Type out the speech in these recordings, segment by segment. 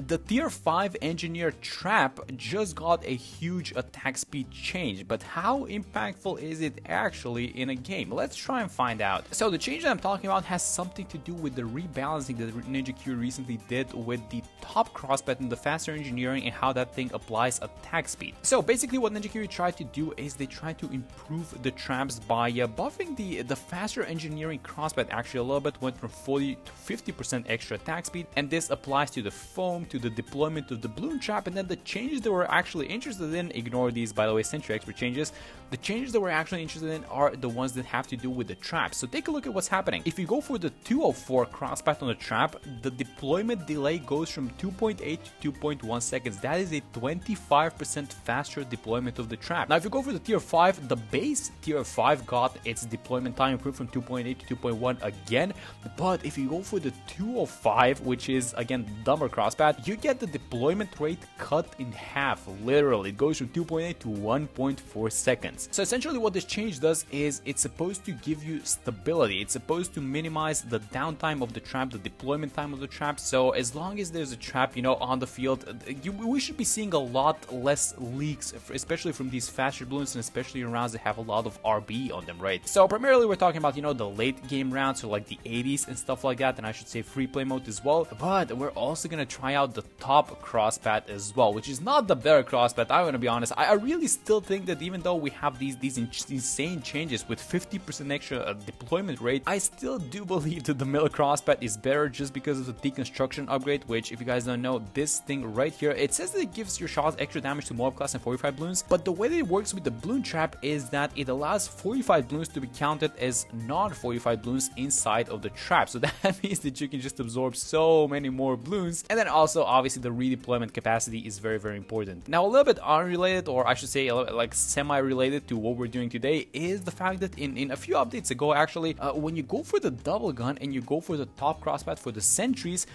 the tier 5 engineer trap just got a huge attack speed change, but how impactful is it actually in a game? Let's try and find out. So the change that I'm talking about has something to do with the rebalancing that Ninja Q recently did with the top cross button, the faster engineering, and how that thing applies attack speed. So basically what Ninja Q tried to do is they tried to improve the traps by buffing the faster engineering crossbat actually a little bit, went from 40 to 50% extra attack speed, and this applies to the foam, to the deployment of the bloon trap. And then the changes that we're actually interested in, ignore these by the way Sentry Expert changes, the changes that we're actually interested in are the ones that have to do with the traps. So take a look at what's happening. If you go for the 204 crossbat on the trap, the deployment delay goes from 2.8 to 2.1 seconds. That is a 25% faster deployment of the trap. Now if you go for the tier 5, the base tier 5 got its deployment time improved from 2.8 to 2.1 again, but if you go for the 205, which is again dumber crossbat, you get the deployment rate cut in half. Literally, it goes from 2.8 to 1.4 seconds. So essentially what this change does is it's supposed to give you stability. It's supposed to minimize the downtime of the trap, the deployment time of the trap. So as long as there's a trap, you know, on the field, we should be seeing a lot less leaks, especially from these faster balloons, and especially in rounds that have a lot of RB on them, right? So primarily we're talking about, you know, the late game rounds, so like the 80s and stuff like that, and I should say free play mode as well. But we're also gonna try out the top crossbat as well, which is not the better crossbat. I'm gonna be honest, I really still think that even though we have these insane changes with 50% extra deployment rate, I still do believe that the middle crossbat is better just because of the deconstruction upgrade, which if you guys don't know, this thing right here, it says that it gives your shots extra damage to mob class and 45 balloons, but the way that it works with the bloon trap is that it allows 45 balloons to be counted as non-45 balloons inside of the trap. So that means that you can just absorb so many more balloons. And then also obviously the redeployment capacity is very, very important. Now a little bit unrelated, or I should say like semi-related to what we're doing today, is the fact that in a few updates ago actually, when you go for the double gun and you go for the top crossbat for the sentries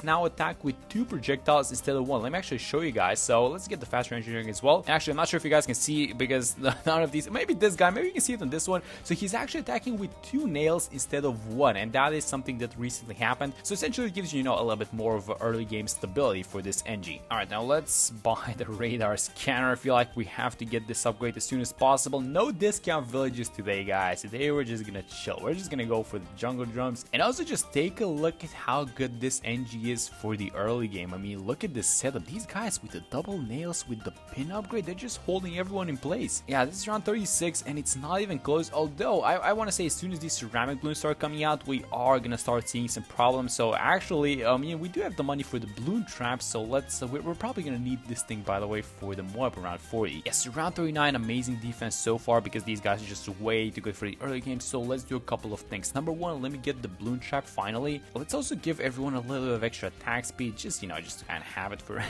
now attack with 2 projectiles instead of 1. Let me actually show you guys. So let's get the faster engineering as well. Actually, I'm not sure if you guys can see because none of these, maybe this guy, maybe you can see it on this one. So he's actually attacking with 2 nails instead of 1, and that is something that recently happened. So essentially it gives you, you know, a little bit more of early game stability for this NG. Alright, now let's buy the radar scanner. I feel like we have to get this upgrade as soon as possible. No discount villages today, guys. Today we're just gonna chill. We're just gonna go for the jungle drums, and also just take a look at how good this NG is for the early game. I mean, look at this setup. These guys with the double nails, with the pin upgrade, they're just holding everyone in place. Yeah, this is round 36 and it's not even close, although I want to say as soon as these ceramic balloons start coming out, we are gonna start seeing some problems. So actually, we do have the money for the bloon traps, so let's we're probably gonna need this thing, by the way, for the Moab around 40. Yes, round 39, amazing defense so far because these guys are just way too good for the early game. So let's do a couple of things. Number one, let me get the bloon trap finally. Let's also give everyone a little bit of extra attack speed, just, you know, just to kind of have it for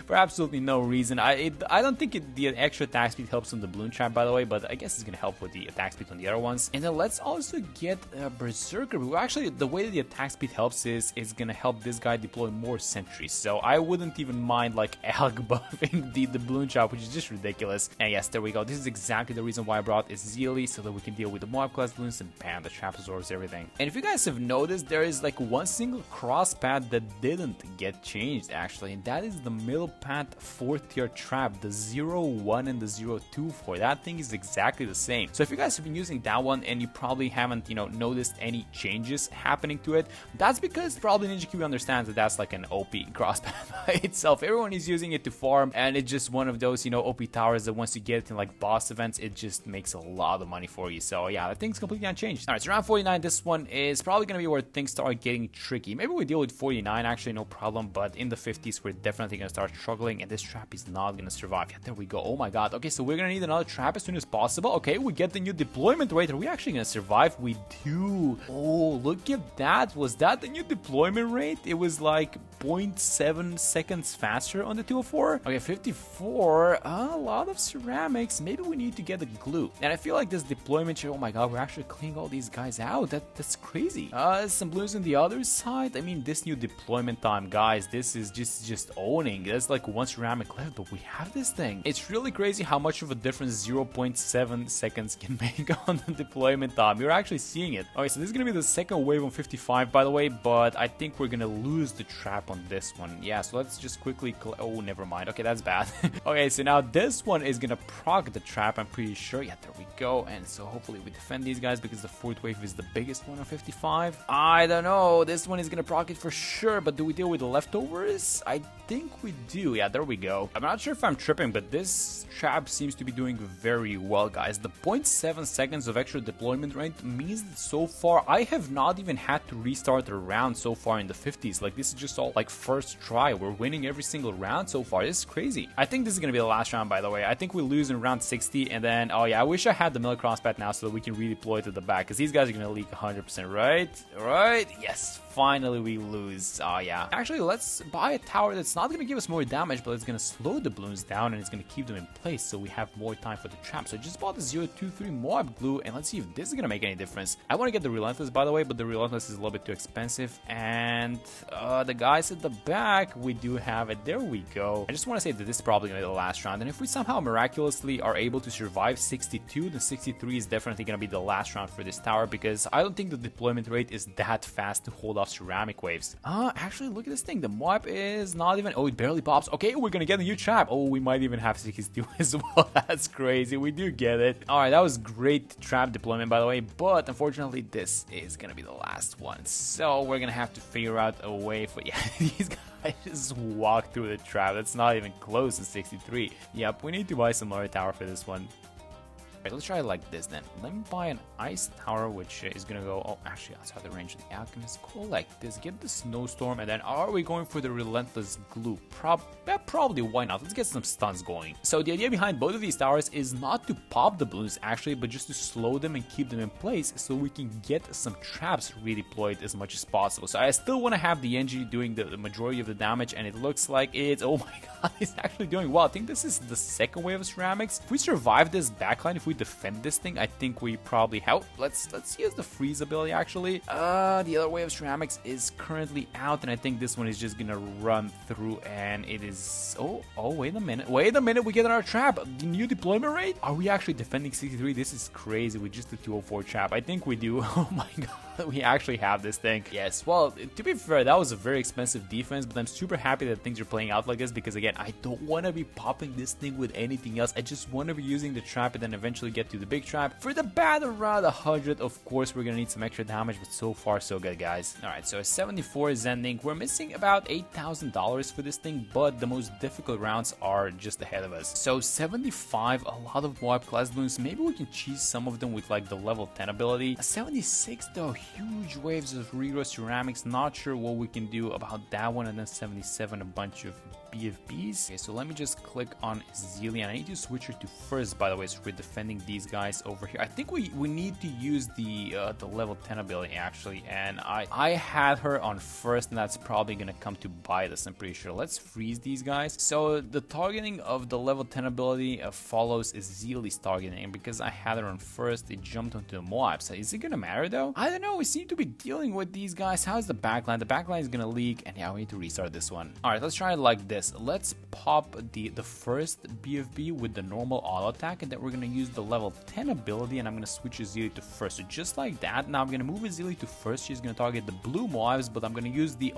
for absolutely no reason. I don't think the extra attack speed helps on the bloon trap, by the way, but I guess it's gonna help with the attack speed on the other ones. And then let's also get berserker. Well, actually, the way that the attack speed helps is it's gonna help this guy deploy more sentries. So I wouldn't even mind like Alec buffing the bloon trap, which is just ridiculous. And yes, there we go. This is exactly the reason why I brought Ezreal, so that we can deal with the Moab class balloons, and bam, the trap absorbs everything. And if you guys have noticed, there is like one single cross path that didn't get changed actually, and that is the middle path 4th tier trap, the 0-1 and the 0-2-4. That thing is exactly the same. So if you guys have been using that one and you probably haven't, you know, noticed any changes happening to it, that's because probably Ninja Q understands that that's like an OP cross path by itself. Everyone is using it to farm, and it's just one of those, you know, OP towers that once you get it in like boss events, it just makes a lot of money for you. So yeah, that thing's completely unchanged. Alright, so round 49, this one is probably gonna be where things start getting tricky. Maybe we deal with 49 actually, no problem, but in the 50s we're definitely gonna start struggling, and this trap is not gonna survive. Yeah, there we go. Oh my god. Okay, so we're gonna need another trap as soon as possible. Okay, we get the new deployment rate. Are we actually gonna survive? We do. Oh, look at that. Was that the new deployment rate? It was like 0.7 seconds faster on the 204. Okay, 54. A lot of ceramics. Maybe we need to get the glue. And I feel like this deployment, oh my god, we're actually cleaning all these guys out. That's crazy. Some blues on the other side. I mean, this new deployment time, guys, this is just owning. There's like one ceramic left, but we have this thing. It's really crazy how much of a difference 0.7 seconds can make on the deployment time. You're actually seeing it. Okay, so this is gonna be the second wave on 55, by the way, but I think we're gonna lose the trap on this one. Yeah, so let's just quickly... Oh, never mind. Okay, that's bad. Okay, so now this one is gonna proc the trap, I'm pretty sure. Yeah, there we go. And so hopefully we defend these guys because the fourth wave is the biggest one of 55. I don't know. This one is gonna proc it for sure, but do we deal with the leftovers? I think we do. Yeah, there we go. I'm not sure if I'm tripping, but this trap seems to be doing very well, guys. The 0.7 seconds of extra deployment rate means that so far I have not even had to restart a round so far in the 50s. Like, this is just all like first try. We're winning every single round so far. This is crazy. I think this is gonna be the last round, by the way. I think we lose in round 60, and then, oh yeah, I wish I had the mill crosspat now so that we can redeploy to the back, because these guys are gonna leak 100%, right? Right? Yes, finally we lose. Oh yeah. Actually, let's buy a tower that's not gonna give us more damage, but it's gonna slow the balloons down and it's gonna keep them in place so we have more time for the trap. So I just bought the 023 Moab glue, and let's see if this is gonna make any difference. I want to get the Relentless, by the way, but the Relentless is a little bit too expensive. And the guys at the back, we do have it. There we go. I just want to say that this is probably gonna be the last round, and if we somehow miraculously are able to survive 62, then 63 is definitely gonna be the last round for this tower, because I don't think the deployment rate is that fast to hold off ceramic waves. Actually, look at this thing. The Moab is not even... Oh, it barely pops. Okay, we're gonna get a new trap. Oh, we might even have 62 as well. That's crazy. We do get it. All right, that was great trap deployment, by the way, but unfortunately this is gonna be the last one, so we're gonna have to figure out a way for... Yeah, these guys just walk through the trap. That's not even close to 63. Yep, we need to buy some more tower for this one. Right, let's try it like this then. Let me buy an ice tower, which is gonna go, oh, actually outside the range of the alchemist. Go like this, get the snowstorm, and then are we going for the relentless glue? Probably, why not? Let's get some stuns going. So the idea behind both of these towers is not to pop the balloons actually, but just to slow them and keep them in place so we can get some traps redeployed as much as possible. So I still want to have the NG doing the majority of the damage, and it looks like it's, oh my god, it's actually doing well. I think this is the second wave of ceramics. If we survive this backline, if we defend this thing, I think we probably help. Let's use the freeze ability actually. The other wave of ceramics is currently out, and I think this one is just gonna run through, and it is... Oh, wait a minute, we get our trap. The new deployment rate? Are we actually defending 63? This is crazy. We just did 204 trap. I think we do. Oh my god, we actually have this thing. Yes, well, to be fair, that was a very expensive defense, but I'm super happy that things are playing out like this, because again, I don't want to be popping this thing with anything else. I just want to be using the trap and then eventually get to the big trap. For the battle around 100, of course, we're gonna need some extra damage, but so far so good, guys. All right, so 74 is ending. We're missing about $8,000 for this thing, but the most difficult rounds are just ahead of us. So 75, a lot of Moab class balloons. Maybe we can cheese some of them with like the level 10 ability. 76 though, huge waves of regrow ceramics. Not sure what we can do about that one. And then 77, a bunch of BFBs. Okay, so let me just click on Zillion. I need to switch her to first, by the way, so we're defending these guys over here. I think we need to use the level 10 ability actually, and I had her on first, and that's probably gonna come to bite us, I'm pretty sure. Let's freeze these guys. So the targeting of the level 10 ability follows Zealey's targeting, and because I had her on first, it jumped onto the Moab. So is it gonna matter though? I don't know. We seem to be dealing with these guys. How's the backline? The backline is gonna leak, and yeah, we need to restart this one. All right, let's try it like this. Let's pop the first BFB with the normal auto attack, and then we're gonna use the level 10 ability, and I'm gonna switch Zealey to first. So just like that. Now I'm gonna move Zealey to first. She's gonna target the blue Moabs, but I'm gonna use the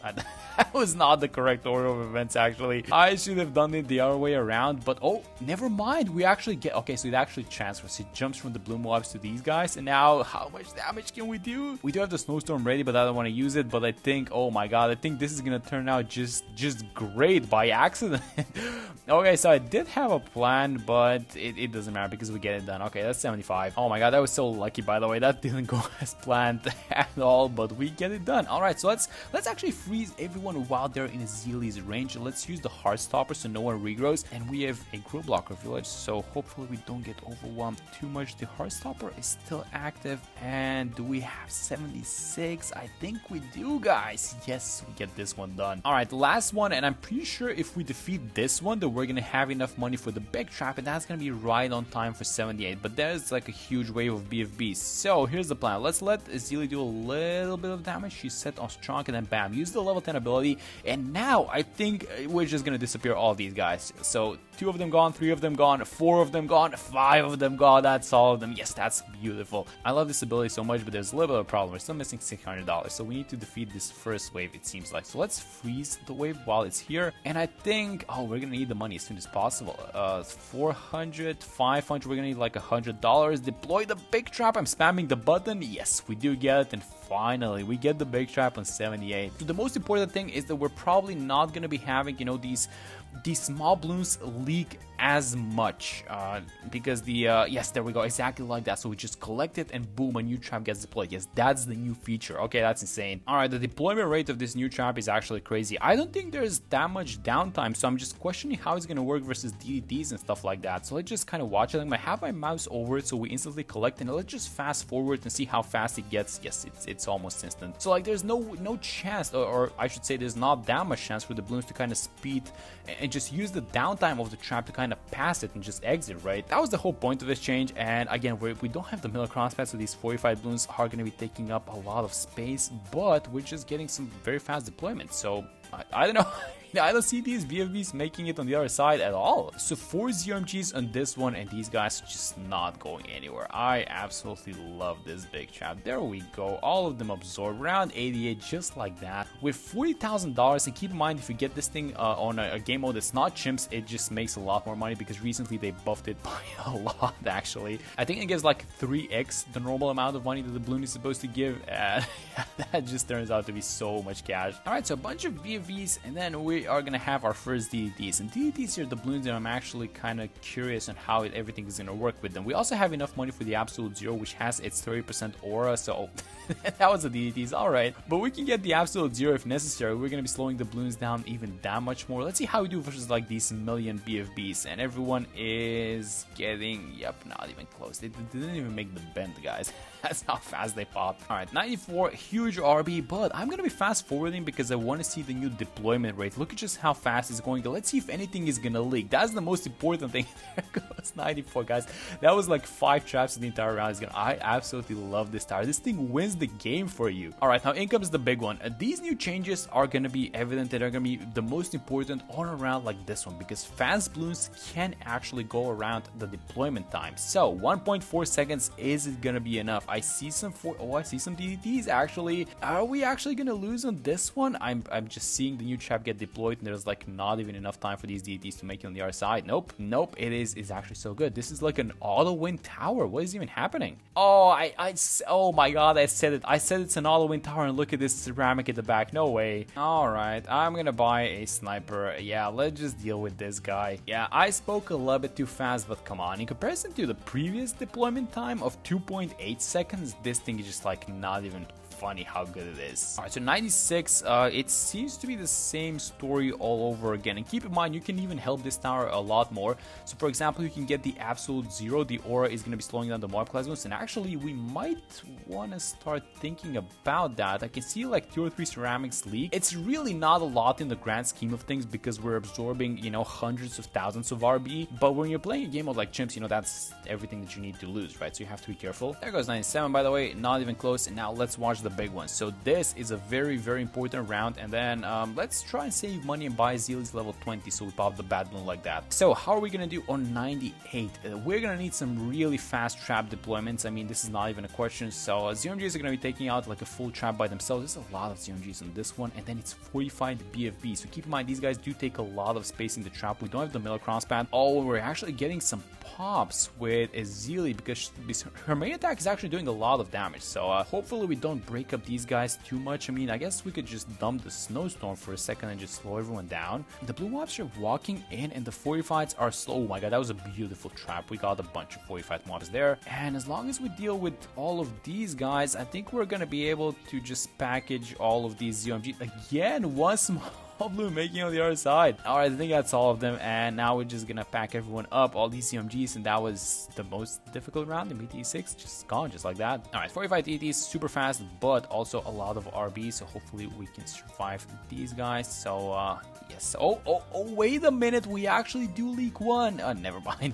that was not the correct order of events actually. I should have done it the other way around, but oh, never mind. We actually get... Okay, so it actually transfers. It jumps from the blue Moabs to these guys, and now how much damage can we do? We do have the snowstorm ready, but I don't want to use it. But I think, oh my god, I think this is gonna turn out just great by accident. Okay, so I did have a plan, but it doesn't matter because we get it done. Okay, that's 75. Oh my god, that was so lucky, by the way. That didn't go as planned at all, but we get it done. All right, so let's actually freeze everyone while they're in Zealey's range. Let's use the Heartstopper so no one regrows, and we have a Grow Blocker village, so hopefully we don't get overwhelmed too much. The Heartstopper is still active, and do we have 76? I think we do, guys. Yes, we get this one done. All right, last one, and I'm pretty sure if we defeat this one, then we're gonna have enough money for the big trap, and that's gonna be right on time for 78. But there's like a huge wave of BFBs, so here's the plan. Let's let Zealey do a little bit of damage. She's set on strong, and then bam, use the the level 10 ability, and now I think we're just gonna disappear all these guys. So 2 of them gone, 3 of them gone, 4 of them gone, 5 of them gone. That's all of them. Yes, that's beautiful. I love this ability so much, but there's a little bit of a problem. We're still missing $600, so we need to defeat this first wave, it seems like. So let's freeze the wave while it's here, and I think, oh, we're gonna need the money as soon as possible. 400, 500, we're gonna need like $100. Deploy the big trap. I'm spamming the button. Yes, we do get it, and finally we get the big trap on 78. So the most important thing is that we're probably not gonna be having, you know, these small balloons leak as much because the yes, there we go, exactly like that. So we just collect it and boom, a new trap gets deployed. Yes, that's the new feature. Okay, that's insane. All right, the deployment rate of this new trap is actually crazy. I don't think there's that much downtime, so I'm just questioning how it's gonna work versus DDTs and stuff like that. So let's just kind of watch it. I have my mouse over it so we instantly collect, and let's just fast forward and see how fast it gets. Yes, it's almost instant. So like there's no chance, or I should say there's not that much chance for the balloons to kind of speed and just use the downtime of the trap to kind of pass it and just exit, right? That was the whole point of this change. And again, we don't have the middle crosspath, so these 45 balloons are going to be taking up a lot of space, but we're just getting some very fast deployment. So I don't know. I don't see these VFBs making it on the other side at all. So 4 ZMGs on this one, and these guys are just not going anywhere. I absolutely love this big trap. There we go. All of them absorb around 88, just like that. With $40,000, and keep in mind, if you get this thing on a game mode that's not chimps, it just makes a lot more money because recently they buffed it by a lot, actually. I think it gives like 3x the normal amount of money that the balloon is supposed to give, and that just turns out to be so much cash. Alright, so a bunch of VFBs, and then we are gonna have our first DDTs, and DDTs are the balloons that I'm actually kind of curious on how everything is gonna work with them. We also have enough money for the Absolute Zero, which has its 30% aura, so that was the DDTs, alright. But we can get the Absolute Zero if necessary. We're gonna be slowing the balloons down even that much more. Let's see how we do versus like these million BFBs, and everyone is getting, yep, not even close. They didn't even make the bend, guys. That's how fast they popped. Alright, 94, huge RB, but I'm gonna be fast forwarding because I want to see the new deployment rate. Look at just how fast it's going. Let's see if anything is gonna leak. That's the most important thing. There goes 94, guys. That was like 5 traps in the entire round. I absolutely love this tower. This thing wins the game for you. Alright, now in comes the big one. These new changes are gonna be evident that are gonna be the most important on a round like this one, because fast balloons can actually go around the deployment time. So 1.4 seconds, is it gonna be enough? I see some I see some DDTs actually. Are we actually gonna lose on this one? I'm just seeing the new trap get deployed, and there's like not even enough time for these DDTs to make it on the other side. Nope, it's actually so good. This is like an auto win tower. What is even happening? Oh, oh my god, I said it. I said it's an auto win tower, and look at this ceramic at the back. No way. Alright, I'm gonna buy a sniper. Yeah, let's just deal with this guy. Yeah, I spoke a little bit too fast, but come on. In comparison to the previous deployment time of 2.8 seconds, this thing is just like not even funny how good it is. Alright, so 96, it seems to be the same story all over again. And keep in mind, you can even help this tower a lot more. So for example, you can get the Absolute Zero. The aura is going to be slowing down the mob plasmas, and actually we might want to start thinking about that. I can see like 2 or 3 ceramics leak. It's really not a lot in the grand scheme of things because we're absorbing, you know, hundreds of thousands of RB. But when you're playing a game mode like chimps, you know, that's everything that you need to lose, right? So you have to be careful. There goes 97, by the way, not even close. And now let's watch the big one. So this is a very, very important round, and then let's try and save money and buy Zealous level 20 so we pop the bad balloon like that. So how are we gonna do on 98? We're gonna need some really fast trap deployments. I mean, this is not even a question. So ZMGs are gonna be taking out like a full trap by themselves. There's a lot of ZMGs on this one, and then it's 45 BFB. So keep in mind, these guys do take a lot of space in the trap. We don't have the middle crosspath. Oh, we're actually getting some pops with a Zealy because her main attack is actually doing a lot of damage. So hopefully we don't break up these guys too much. I mean, I guess we could just dump the snowstorm for a second and just slow everyone down. The blue mobs are walking in, and the 45s are slow. Oh my god, that was a beautiful trap. We got a bunch of 45 mobs there, and as long as we deal with all of these guys, I think we're gonna be able to just package all of these ZMG again. One small blue making on the other side. Alright, I think that's all of them, and now we're just gonna pack everyone up, all these CMGs, and that was the most difficult round. The BT6 just gone just like that. Alright, 45 TTs, super fast, but also a lot of RB, so hopefully we can survive these guys. So Yes. Oh, wait a minute. We actually do leak one. Never mind.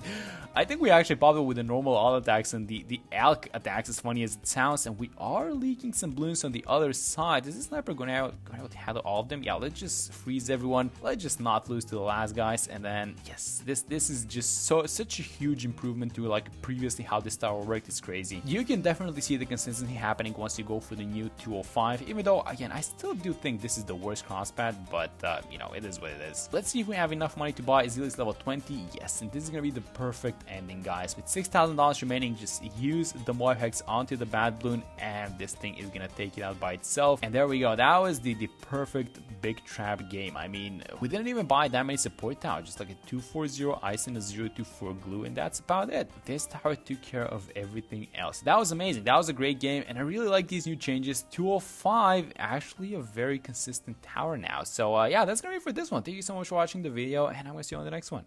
I think we actually popped it with the normal auto attacks and the elk attacks, as funny as it sounds. And we are leaking some bloons on the other side. Is this sniper going to handle all of them? Yeah, let's just freeze everyone. Let's just not lose to the last guys. And then, yes, this is just such a huge improvement to like previously how this tower worked. It's crazy. You can definitely see the consistency happening once you go for the new 205. Even though, again, I still do think this is the worst crosspad, but you know, it is what it is. Let's see if we have enough money to buy Azilius level 20. Yes, and this is gonna be the perfect ending, guys. With $6,000 remaining, just use the Moab Hex onto the bad bloon, and this thing is gonna take it out by itself. And there we go. That was the perfect big trap game. I mean, we didn't even buy that many support towers, just like a 240 ice and a 024 glue, and that's about it. This tower took care of everything else. That was amazing. That was a great game, and I really like these new changes. 205, actually a very consistent tower now. So yeah, that's gonna be it for this one. Thank you so much for watching the video, and I'm gonna see you on the next one.